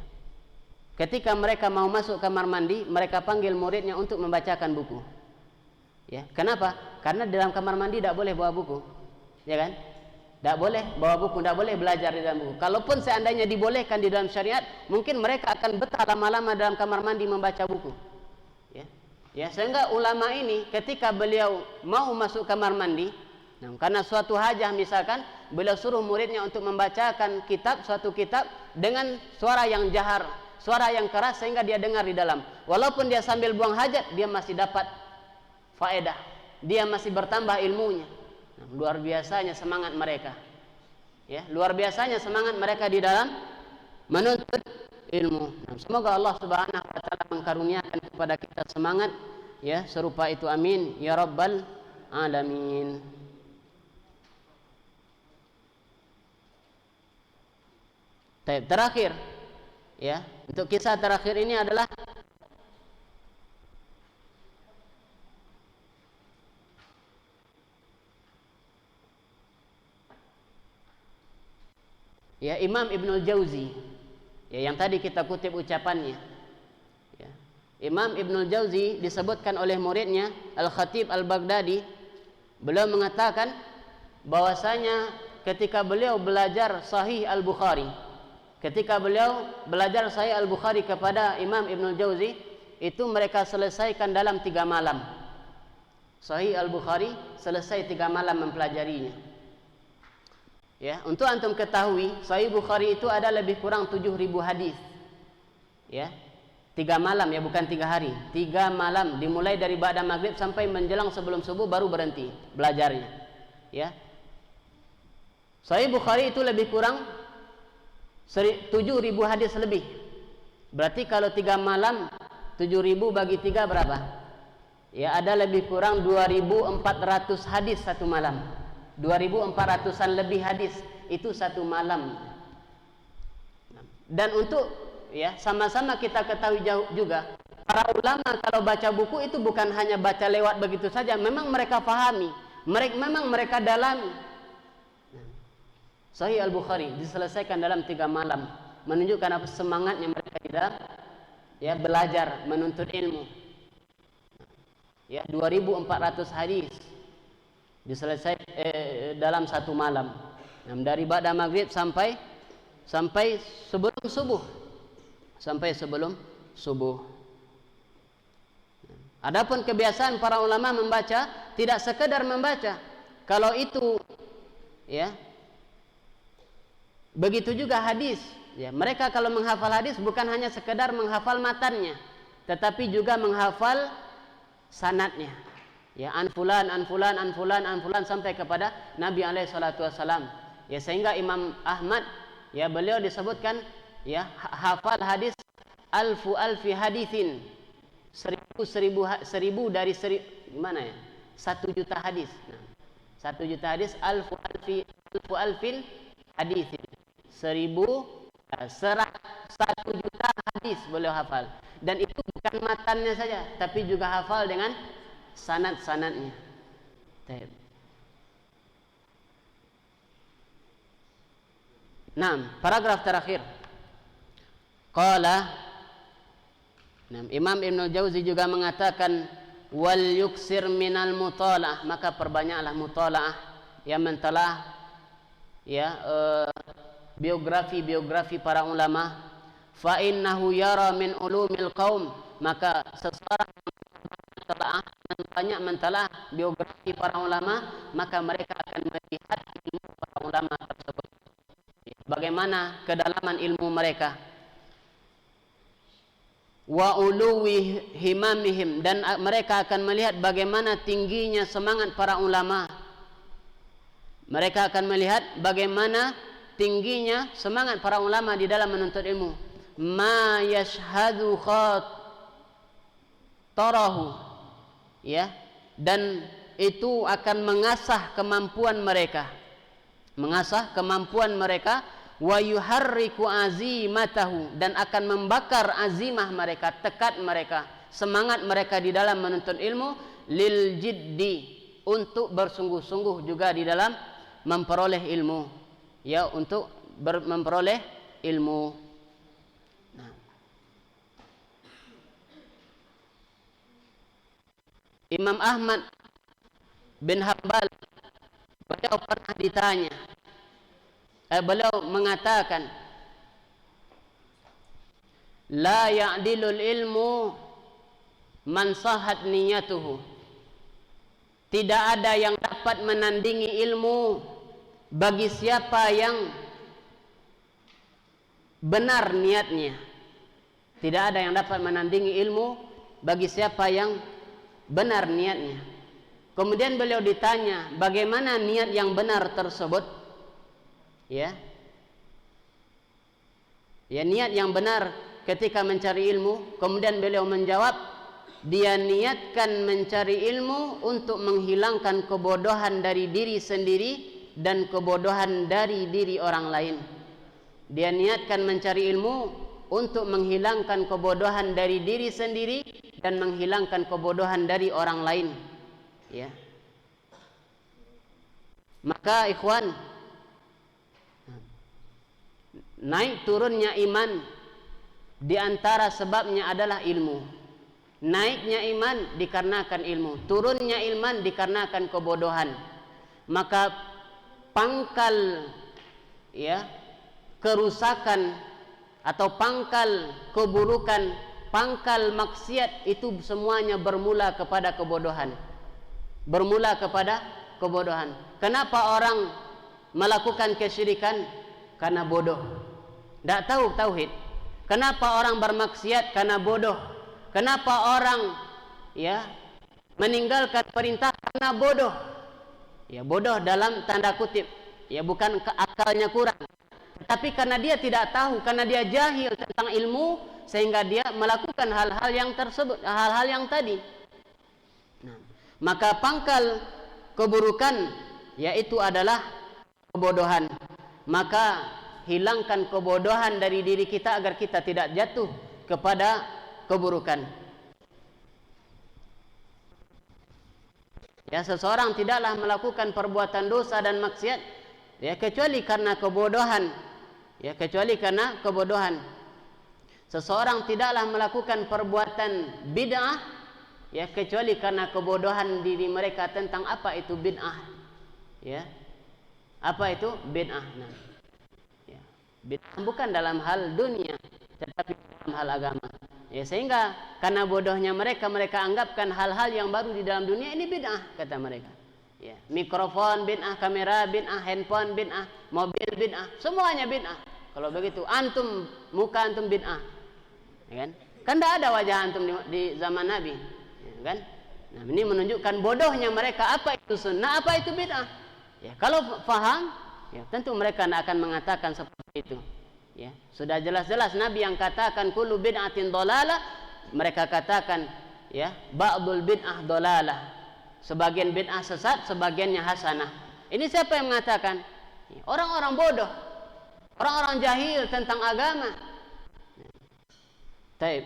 ketika mereka mau masuk kamar mandi, mereka panggil muridnya untuk membacakan buku. Ya, kenapa? Karena di dalam kamar mandi tidak boleh bawa buku, ya kan? Tidak boleh bawa buku, tidak boleh belajar di dalam buku. Kalaupun seandainya dibolehkan di dalam syariat, mungkin mereka akan betah lama-lama dalam kamar mandi membaca buku. Ya, sehingga ulama ini ketika beliau mau masuk kamar mandi, karena suatu hajah misalkan, beliau suruh muridnya untuk membacakan suatu kitab dengan suara yang jahar, suara yang keras sehingga dia dengar di dalam. Walaupun dia sambil buang hajat, dia masih dapat faedah, dia masih bertambah ilmunya. Luar biasanya semangat mereka. Ya, luar biasanya semangat mereka di dalam menuntut ilmu. Semoga Allah Subhanahu wa taala mengkaruniakan kepada kita semangat ya serupa itu, amin ya rabbal alamin. Terakhir ya, untuk kisah terakhir ini adalah ya Imam Ibnul Jauzi, ya yang tadi kita kutip ucapannya. Ya. Imam Ibnul Jauzi disebutkan oleh muridnya Al-Khatib Al-Baghdadi, beliau mengatakan bahwasanya ketika beliau belajar Sahih Al-Bukhari, kepada Imam Ibnul Jauzi, itu mereka selesaikan dalam 3 malam. Sahih Al-Bukhari selesai 3 malam mempelajarinya. Ya, untuk antum ketahui, Sahih Bukhari itu ada lebih kurang 7.000 hadis. Ya. 3 malam ya, bukan 3 hari. 3 malam, dimulai dari ba'da maghrib sampai menjelang sebelum subuh baru berhenti belajarnya. Ya. Sahih Bukhari itu lebih kurang 7.000 hadis lebih. Berarti kalau 3 malam 7.000 bagi 3 berapa? Ya, ada lebih kurang 2.400 hadis satu malam. 2.400-an lebih hadis itu satu malam. Dan untuk ya sama-sama kita ketahui juga, para ulama kalau baca buku itu bukan hanya baca lewat begitu saja, memang mereka pahami, memang mereka dalami. Sahih Al-Bukhari diselesaikan dalam 3 malam, menunjukkan apa semangatnya mereka di dalam ya belajar menuntut ilmu. Ya, 2.400 hadis diselesaikan dalam satu malam, dari ba'da maghrib sampai sebelum subuh. Adapun kebiasaan para ulama membaca tidak sekedar membaca. Kalau itu ya, begitu juga hadis. Ya, mereka kalau menghafal hadis bukan hanya sekedar menghafal matannya, tetapi juga menghafal sanadnya. Ya, an fulan sampai kepada Nabi alaihi salatu wasalam. Ya, sehingga Imam Ahmad ya beliau disebutkan ya hafal hadis alfi haditsin, 1000 dari 1 juta hadis. 1 juta hadis alfu alfin haditsin, 1 juta hadis beliau hafal. Dan itu bukan matannya saja, tapi juga hafal dengan sanad-sanadnya. Paragraf terakhir. Qala, Imam Ibnul Jauzi juga mengatakan wal yuksir minal mutalaah, maka perbanyaklah mutalaah, yang mentelaah ya biografi para ulama. Fa innahu yara min ulumil qaum, maka seseorang banyak mentelaah biografi para ulama, maka mereka akan melihat ilmu para ulama tersebut, bagaimana kedalaman ilmu mereka, wa uluwi himamihim, dan mereka akan melihat bagaimana tingginya semangat para ulama. Mereka akan melihat bagaimana tingginya semangat para ulama di dalam menuntut ilmu. Ma yashhadu khatarahu, ya, dan itu akan mengasah kemampuan mereka, wa yuharriku azimatahu, dan akan membakar azimah mereka, tekad mereka, semangat mereka di dalam menuntut ilmu, lil jiddi, untuk bersungguh-sungguh juga di dalam memperoleh ilmu, ya, untuk memperoleh ilmu. Imam Ahmad bin Hanbal, beliau pernah ditanya, beliau mengatakan, la ya'dilul ilmu man sahat niyatuhu. Tidak ada yang dapat menandingi ilmu bagi siapa yang benar niatnya. Tidak ada yang dapat menandingi ilmu bagi siapa yang benar niatnya. Kemudian beliau ditanya, bagaimana niat yang benar tersebut? Ya, niat yang benar ketika mencari ilmu. Kemudian beliau menjawab, dia niatkan mencari ilmu untuk menghilangkan kebodohan dari diri sendiri dan kebodohan dari diri orang lain. Dia niatkan mencari ilmu untuk menghilangkan kebodohan dari diri sendiri dan menghilangkan kebodohan dari orang lain. Ya. Maka ikhwan, naik turunnya iman di antara sebabnya adalah ilmu. Naiknya iman dikarenakan ilmu, turunnya iman dikarenakan kebodohan. Maka pangkal kerusakan atau pangkal keburukan, pangkal maksiat itu semuanya bermula kepada kebodohan. Bermula kepada kebodohan. Kenapa orang melakukan kesyirikan? Karena bodoh, tidak tahu tauhid. Kenapa orang bermaksiat? Karena bodoh. Kenapa orang meninggalkan perintah? Karena bodoh. Bodoh dalam tanda kutip, bukan akalnya kurang, tapi karena dia tidak tahu, karena dia jahil tentang ilmu, sehingga dia melakukan hal-hal yang tersebut, hal-hal yang tadi. Maka pangkal keburukan yaitu adalah kebodohan. Maka hilangkan kebodohan dari diri kita agar kita tidak jatuh kepada keburukan. Seseorang tidaklah melakukan perbuatan dosa dan maksiat kecuali karena kebodohan. Kecuali karena kebodohan. Seseorang tidaklah melakukan perbuatan bid'ah kecuali karena kebodohan diri mereka tentang apa itu bid'ah. Apa itu bid'ah? Bid'ah bukan dalam hal dunia, tetapi dalam hal agama. Sehingga karena bodohnya mereka anggapkan hal-hal yang baru di dalam dunia ini bid'ah, kata mereka. Mikrofon bid'ah, kamera bid'ah, handphone bid'ah, mobil bid'ah, semuanya bid'ah. Kalau begitu muka antum bid'ah, kan tidak ada wajah antum di zaman Nabi, kan? Nah, ini menunjukkan bodohnya mereka. Apa itu sunnah, apa itu bid'ah? Kalau faham, tentu mereka tidak akan mengatakan seperti itu. Sudah jelas-jelas Nabi yang katakan kullu bid'atin dhalalah. Mereka katakan ba'dul bid'ah dhalalah. Sebagian bid'ah sesat, sebagiannya hasanah. Ini siapa yang mengatakan? Orang-orang bodoh, orang-orang jahil tentang agama. Taib.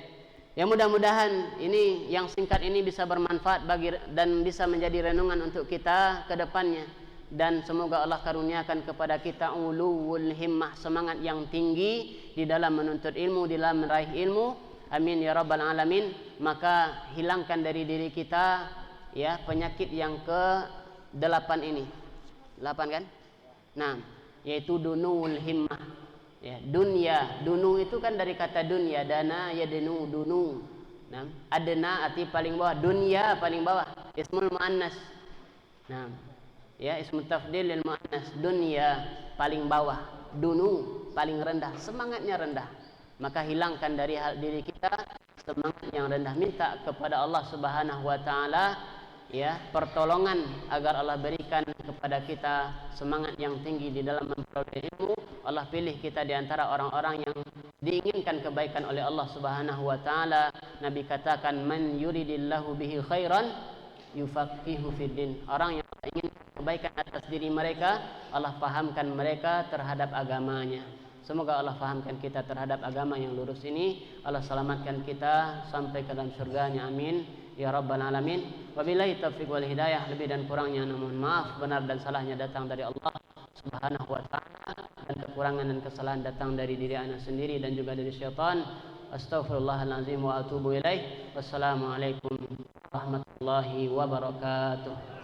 Mudah-mudahan ini yang singkat ini bisa bermanfaat dan bisa menjadi renungan untuk kita ke depannya. Dan semoga Allah karuniakan kepada kita ulul himmah, semangat yang tinggi di dalam menuntut ilmu, di dalam meraih ilmu. Amin ya rabbal alamin. Maka hilangkan dari diri kita penyakit yang ke-8 ini. 8 kan? Nah, yaitu dunul himmah. Dunu itu kan dari kata dunya, dana dunu. Nah, adna arti paling bawah, dunya paling bawah, ismul muannas. Nah, ismul tafdil lil muannas, dunya paling bawah, dunu paling rendah, semangatnya rendah. Maka hilangkan dari diri kita semangat yang rendah. Minta kepada Allah Subhanahu wa taala pertolongan agar Allah berikan kepada kita semangat yang tinggi di dalam memperoleh ilmu. Allah pilih kita di antara orang-orang yang diinginkan kebaikan oleh Allah Subhanahu wa taala. Nabi katakan, man yuridillahu bihi khairan yufaqihu fiddin. Orang yang ingin kebaikan atas diri mereka, Allah fahamkan mereka terhadap agamanya. Semoga Allah fahamkan kita terhadap agama yang lurus ini. Allah selamatkan kita sampai ke dalam surganya. Amin ya rabbal alamin. Wabillahi taufiq wal hidayah. Lebih dan kurangnya mohon maaf. Benar dan salahnya datang dari Allah Subhanahu wa taala, dan kekurangan dan kesalahan datang dari diri ana sendiri dan juga dari syaitan. Astaghfirullahalazim wa atubu ilaih. Wassalamualaikum warahmatullahi wabarakatuh.